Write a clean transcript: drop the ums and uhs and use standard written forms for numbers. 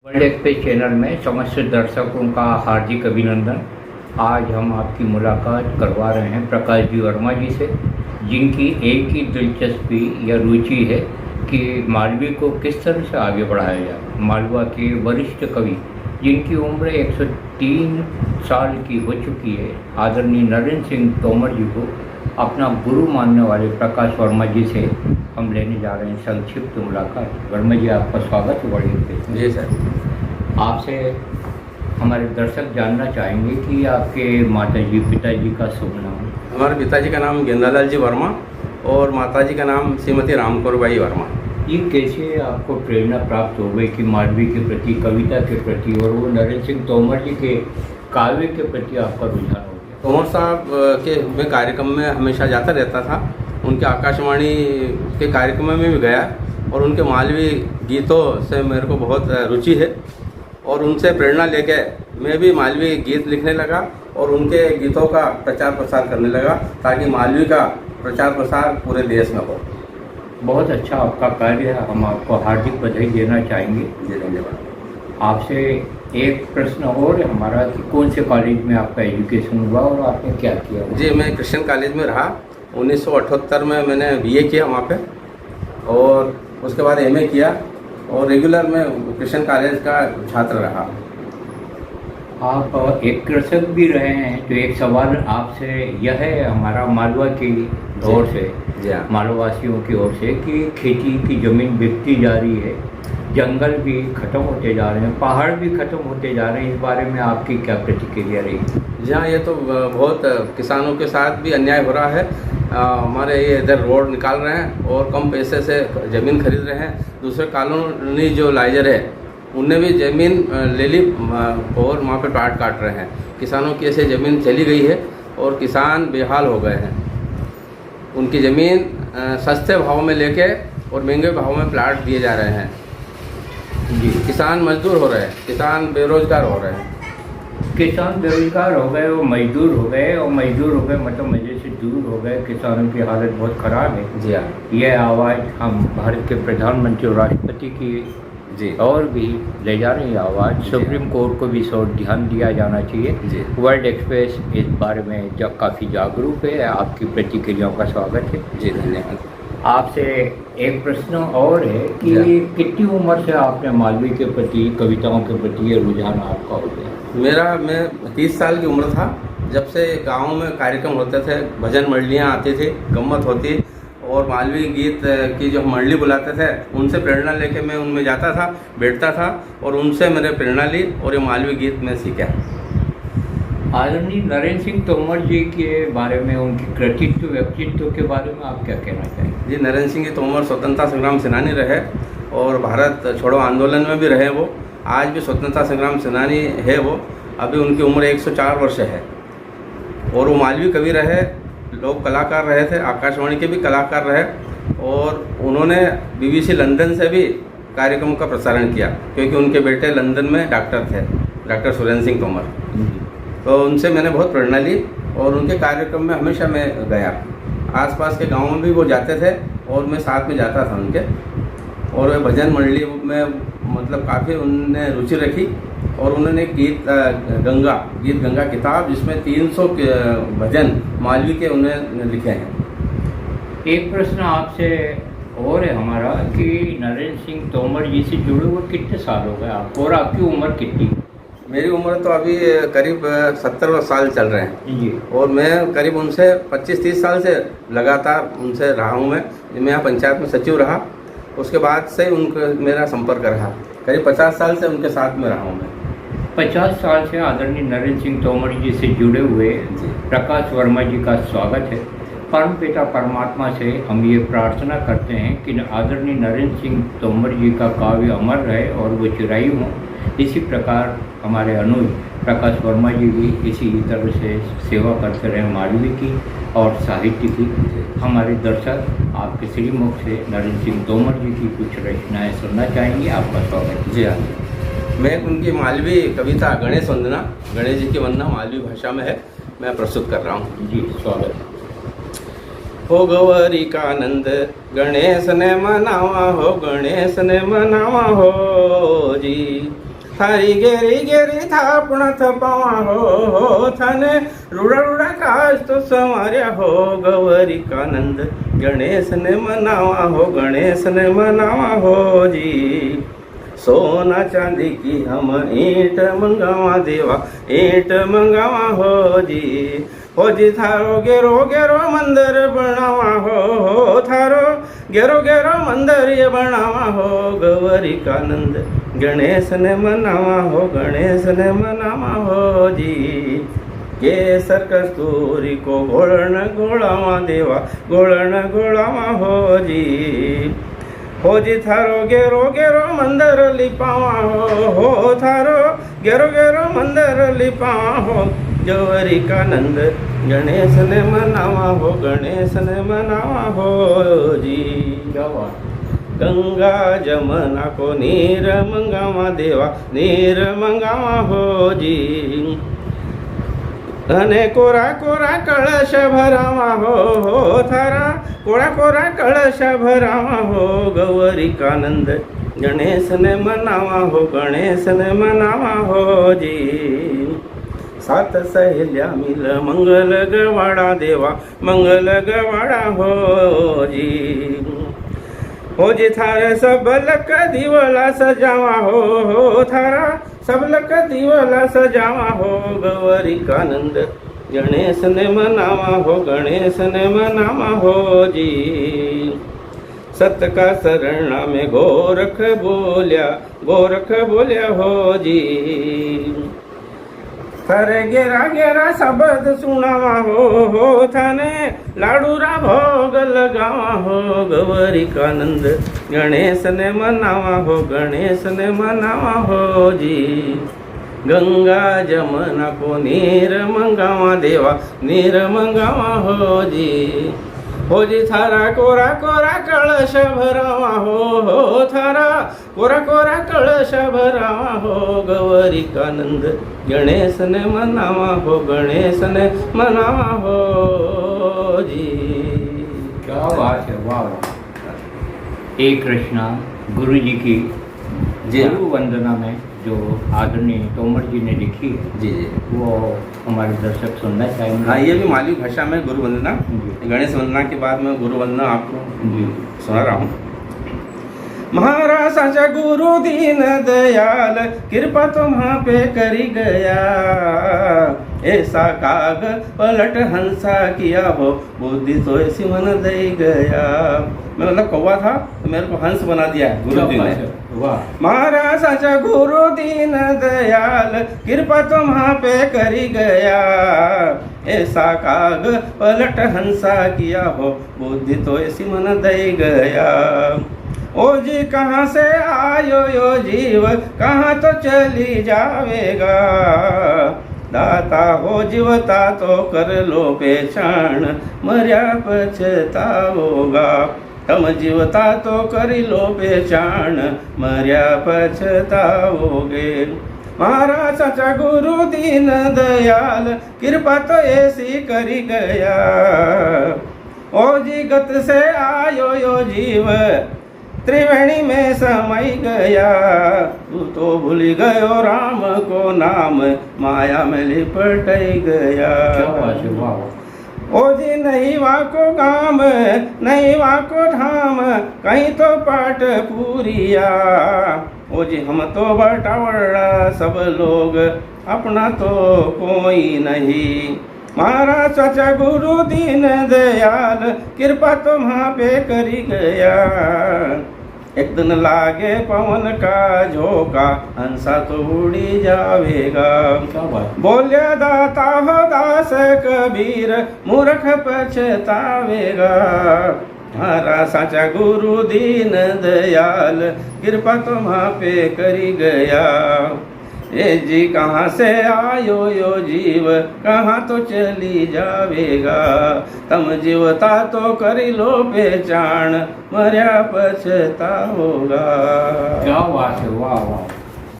World express channel में समस्त दर्शकों का हार्दिक अभिनंदन। आज हम आपकी मुलाकात करवा रहे हैं प्रकाश जी वर्मा जी से, जिनकी एक ही दिलचस्पी या रुचि है कि मालवी को किस तरह से आगे बढ़ाया जाए। मालवा के वरिष्ठ कवि, जिनकी उम्र 103 साल की हो चुकी है, आदरणीय नरेंद्र सिंह तोमर जी को अपना गुरु मानने वाले प्रकाश वर्मा जी से हम लेने जा रहे हैं संक्षिप्त मुलाकात। वर्मा जी, आपका स्वागत है बड़ी पे। जी सर। आपसे हमारे दर्शक जानना चाहेंगे कि आपके माताजी पिताजी का शुभ नाम। हमारे पिताजी का नाम गेंदालाल जी वर्मा और माताजी का नाम श्रीमती रामकौरबाई वर्मा। ये कैसे आपको प्रेरणा प्राप्त हो गई कि मालवी के प्रति, कविता के प्रति और वो नरेंद्र सिंह तोमर जी के काव्य के प्रति आपका रुझान हो गया? तोमर साहब के मैं कार्यक्रम में हमेशा जाता रहता था। उनके आकाशवाणी के कार्यक्रम में भी गया और उनके मालवी गीतों से मेरे को बहुत रुचि है और उनसे प्रेरणा लेके मैं भी मालवी गीत लिखने लगा और उनके गीतों का प्रचार प्रसार करने लगा ताकि मालवी का प्रचार प्रसार पूरे देश में हो। बहुत अच्छा आपका कार्य है, हम आपको हार्दिक बधाई देना चाहेंगे। जी धन्यवाद। आपसे एक प्रश्न और है हमारा कि कौन से कॉलेज में आपका एजुकेशन हुआ और आपने क्या किया? जी, मैं क्रिश्चियन कॉलेज में रहा। 1978 में मैंने बीए किया वहाँ पे और उसके बाद एमए किया और रेगुलर में क्रिश्चियन कॉलेज का छात्र रहा। आप एक कृषक भी रहे हैं, तो एक सवाल आपसे यह है हमारा मालवा की ओर से, जी हाँ, मालवासियों की ओर से, कि खेती की ज़मीन बिकती जा रही है, जंगल भी खत्म होते जा रहे हैं, पहाड़ भी खत्म होते जा रहे हैं, इस बारे में आपकी क्या प्रतिक्रिया रही? जी हाँ, ये तो बहुत किसानों के साथ भी अन्याय हो रहा है। हमारे ये इधर रोड निकाल रहे हैं और कम पैसे से ज़मीन खरीद रहे हैं। दूसरे कॉलोनी जो लाइजर है उनने भी ज़मीन ले ली और वहाँ पे प्लाट काट रहे हैं। किसानों की ऐसे ज़मीन चली गई है और किसान बेहाल हो गए हैं। उनकी ज़मीन सस्ते भाव में लेके और महंगे भाव में प्लाट दिए जा रहे हैं। जी, किसान मजदूर हो रहे हैं, किसान बेरोजगार हो रहे हैं। किसान बेरोजगार हो गए और मजदूर हो गए, और मजदूर हो गए मतलब मजे से दूर हो गए। किसानों की हालत बहुत ख़राब है। जी हाँ, यह आवाज़ हम भारत के प्रधानमंत्री और राष्ट्रपति की जी और भी ले जा रही आवाज़। सुप्रीम कोर्ट को भी इस ओर ध्यान दिया जाना चाहिए। जी, वर्ल्ड एक्सप्रेस इस बारे में जब काफ़ी जागरूक है। आपकी प्रतिक्रियाओं का स्वागत है। जी धन्यवाद। आपसे एक प्रश्न और है कि कितनी उम्र से आपने मालवी के प्रति, कविताओं के प्रति ये रुझान आपका हो गया? मैं 30 साल की उम्र था जब से गांव में कार्यक्रम होते थे, भजन मंडलियाँ आती थी, गम्मत होती और मालवी गीत की जो मंडली बुलाते थे उनसे प्रेरणा लेके मैं उनमें जाता था, बैठता था और उनसे मैंने प्रेरणा ली और ये मालवी गीत मैं सीखा। आदरणीय नरेंद्र सिंह तोमर जी के बारे में, उनकी कृतित्व, व्यक्तित्व के बारे में आप क्या कहना चाहेंगे? जी, नरेंद्र सिंह तोमर स्वतंत्रता संग्राम सेनानी रहे और भारत छोड़ो आंदोलन में भी रहे। वो आज भी स्वतंत्रता संग्राम सेनानी है। वो अभी उनकी उम्र 104 वर्ष है और वो मालवी कवि रहे, लोक कलाकार रहे थे, आकाशवाणी के भी कलाकार रहे और उन्होंने BBC लंदन से भी कार्यक्रम का प्रसारण किया क्योंकि उनके बेटे लंदन में डॉक्टर थे, डॉक्टर सुरेंद्र सिंह तोमर। तो उनसे मैंने बहुत प्रेरणा ली और उनके कार्यक्रम में हमेशा मैं गया। आसपास के गाँव में भी वो जाते थे और मैं साथ में जाता था उनके, और वे भजन मंडली में मतलब काफ़ी उनने रुचि रखी और उन्होंने गीत गंगा किताब जिसमें 300 भजन मालवी के उन्होंने लिखे हैं। एक प्रश्न आपसे और है हमारा कि नरेंद्र सिंह तोमर जी से जुड़े हुए कितने साल हो गए आपको और आपकी उम्र कितनी? मेरी उम्र तो अभी करीब 70 साल चल रहे हैं जी, और मैं करीब उनसे 25-30 साल से लगातार उनसे रहा हूँ। मैं यहाँ पंचायत में सचिव रहा, उसके बाद से उनका मेरा संपर्क रहा। करीब 50 साल से उनके साथ में रहा हूँ मैं। 50 साल से आदरणीय नरेंद्र सिंह तोमर जी से जुड़े हुए प्रकाश वर्मा जी का स्वागत है। परम पिता परमात्मा से हम ये प्रार्थना करते हैं कि आदरणीय नरेंद्र सिंह तोमर जी का काव्य अमर रहे और वो चिरायु हों। इसी प्रकार हमारे अनुज प्रकाश वर्मा जी भी इसी तरह से सेवा करते रहे मालवी की और साहित्य की। हमारे दर्शक आपके श्रीमुख से नरेंद्र सिंह तोमर जी की कुछ रचनाएं सुनना चाहेंगे। आपका स्वागत है। जी हाँ, मैं उनकी मालवी कविता गणेश वंदना, गणेश जी की वंदना मालवी भाषा में है, मैं प्रस्तुत कर रहा हूँ। जी, स्वागत है। हो गौरी का आनंद गणेश ने मनावा हो, गणेश ने मनावा हो जी। थारी गेरी गेरी थापण थपावा हो थाने रुडा रुडा काश तो संवार्या हो गौरी का नंद गणेश ने मनावा हो गणेश ने मनावा हो जी सोना चांदी की हम ईंट मंगावा देवा ईंट मंगावा हो जी थारो गेरो गेरो मंदिर बनावा हो थारो गेरो गेरो मंदिर ये बनावा हो गौरी का नंद गणेश ने मनावा हो गणेश ने मनावा हो जी केसर कस्तूरी को घोड़न घोड़ावा देवा घोड़न घोड़ावा हो जी थारो गेरो गेरो मंदिर लिपावा हो थारो गेरो गेरो मंदिर लिपावा हो गौरी का नंद गणेश ने मनावा हो गणेश ने मनावा हो जी गंगा जमुना को नीर मंगावा देवा नीर मंगावा हो जी अने कोरा कोरा कलश भरावा हो थारा कोरा कोरा कलश भरावा हो गौरी का नंद गणेश ने मनावा हो गणेश ने मनावा हो जी सात सहेल्या मिल मंगल गवाड़ा देवा मंगल गवाड़ा हो जी थारे सब लक दीवला सजावा हो थारा सब लक दीवला सजावा हो गौरी का नंद गणेश ने मनावा हो गणेश ने मनावा हो जी सत का शरणा में गोरख बोल्या हो जी थारे गेरा गेरा शब्द सुनावा हो थाने लाडूरा भोग लगावा हो गौरी का नंद गणेश ने मनावा हो गणेश ने मनावा हो जी गंगा जमुना को नीर मंगावा देवा नीर मंगावा हो जी थारा कोरा कोरा कलश भरावा हो थारा कोरा कोरा कलश भरावा हो गौरी का नंद गणेश ने मनावा हो गणेश ने मनावा हो जी क्या बात है, वाह। एक रचना गुरु जी की जी हाँ। गुरु वंदना में जो आदरणीय तोमर जी ने लिखी है जी वो हमारे दर्शक सुनना चाहेंगे। हाँ, ये भी मालवी भाषा में गुरु वंदना जी। गणेश वंदना के बाद में गुरु वंदना आपको जी सुना रहा हूँ। महाराजा गुरु दीन दयाल कृपा तुम्हां पे करी गया ऐसा काग पलट हंसा किया हो बुद्धि तो ऐसी मन दे गया। मैं मतलब कौवा था तो मेरे को हंस बना दिया गुरु जी ने। वाह। महाराजा गुरु दीन दयाल कृपा तुम्हां पे करी गया ऐसा काग पलट हंसा किया हो बुद्धि तो ऐसी मन दे गया। ओ जी कहाँ से आयो यो जीव कहाँ तो चली जावेगा दाता हो जीवता तो कर लो पहचान मर्या पछताओगा तम जीवता तो कर लो पहचान मर्या पछताओगे। महाराज सचा गुरु दीन दयाल कृपा तो ऐसी करी गया ओ जी गत से आयो यो जीव त्रिवेणी में समय गया तू तो भूल गयो राम को नाम माया में लिपट गया। ओ जी नहीं वाको गाम नहीं वाको धाम कहीं तो पाट पूरिया ओ जी हम तो बटावड़ा सब लोग अपना तो कोई नहीं। महाराज सचा गुरु दीन दयाल कृपा तुम्हां पे करी गया एक दिन लागे पवन का झोंका हंसा तो उड़ी जावेगा। बोलिया दाता हो दास कबीर मूर्ख पछतावेगा। हमारा साचा गुरु दीन दयाल कृपा तुम्हां पे करी गया। ये जी कहाँ से आयो यो जीव कहाँ तो चली जावेगा तम जीवता तो करी लो पहचान मर्या पछताओगा। क्या बात है, वाह वाह।